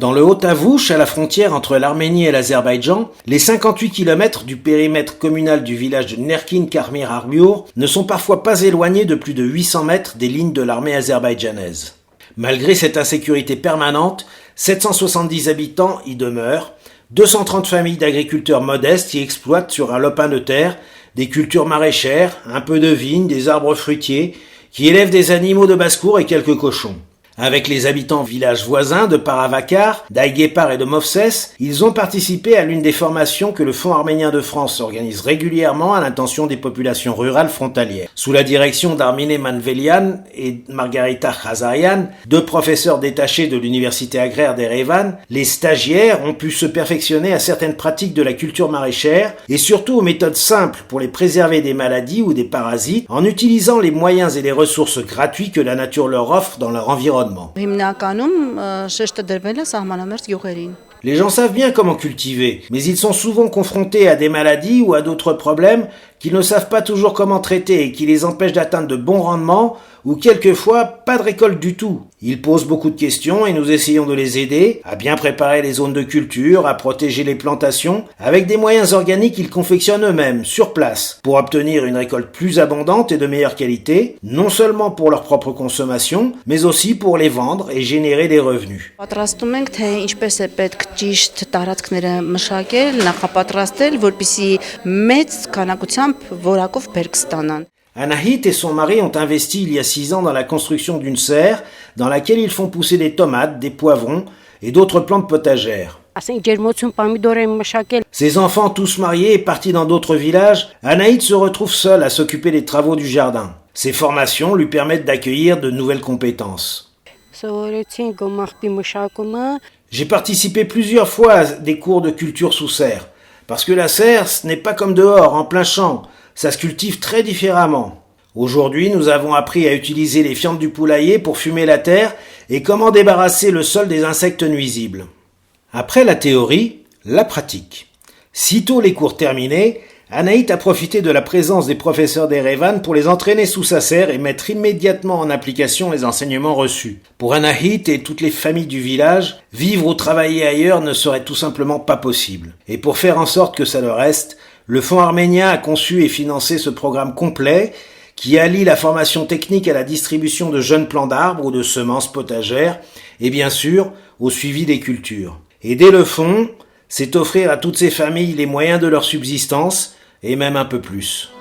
Dans le Haut-Avouch, à la frontière entre l'Arménie et l'Azerbaïdjan, les 58 km du périmètre communal du village de Nerkin-Karmir-Arbiur ne sont parfois pas éloignés de plus de 800 mètres des lignes de l'armée azerbaïdjanaise. Malgré cette insécurité permanente, 770 habitants y demeurent, 230 familles d'agriculteurs modestes y exploitent sur un lopin de terre des cultures maraîchères, un peu de vignes, des arbres fruitiers, qui élèvent des animaux de basse-cour et quelques cochons. Avec les habitants villages voisins de Paravakar, d'Aïguépar et de Movses, ils ont participé à l'une des formations que le Fonds arménien de France organise régulièrement à l'intention des populations rurales frontalières. Sous la direction d'Armine Manvelian et Margarita Khazarian, deux professeurs détachés de l'université agraire d'Erevan, les stagiaires ont pu se perfectionner à certaines pratiques de la culture maraîchère et surtout aux méthodes simples pour les préserver des maladies ou des parasites en utilisant les moyens et les ressources gratuits que la nature leur offre dans leur environnement. Les gens savent bien comment cultiver, mais ils sont souvent confrontés à des maladies ou à d'autres problèmes qu'ils ne savent pas toujours comment traiter et qui les empêchent d'atteindre de bons rendements ou quelquefois pas de récolte du tout. Ils posent beaucoup de questions et nous essayons de les aider à bien préparer les zones de culture, à protéger les plantations, avec des moyens organiques qu'ils confectionnent eux-mêmes, sur place, pour obtenir une récolte plus abondante et de meilleure qualité, non seulement pour leur propre consommation, mais aussi pour les vendre et générer des revenus. Anahit et son mari ont investi il y a 6 ans dans la construction d'une serre dans laquelle ils font pousser des tomates, des poivrons et d'autres plantes potagères. Ses enfants tous mariés et partis dans d'autres villages, Anahit se retrouve seule à s'occuper des travaux du jardin. Ses formations lui permettent d'accueillir de nouvelles compétences. J'ai participé plusieurs fois à des cours de culture sous serre, parce que la serre, ce n'est pas comme dehors, en plein champ. Ça se cultive très différemment. Aujourd'hui, nous avons appris à utiliser les fientes du poulailler pour fumer la terre et comment débarrasser le sol des insectes nuisibles. Après la théorie, la pratique. Sitôt les cours terminés, Anahit a profité de la présence des professeurs d'Erevan pour les entraîner sous sa serre et mettre immédiatement en application les enseignements reçus. Pour Anahit et toutes les familles du village, vivre ou travailler ailleurs ne serait tout simplement pas possible. Et pour faire en sorte que ça le reste, le Fonds arménien a conçu et financé ce programme complet qui allie la formation technique à la distribution de jeunes plants d'arbres ou de semences potagères et bien sûr au suivi des cultures. Aider le fonds, c'est offrir à toutes ces familles les moyens de leur subsistance et même un peu plus.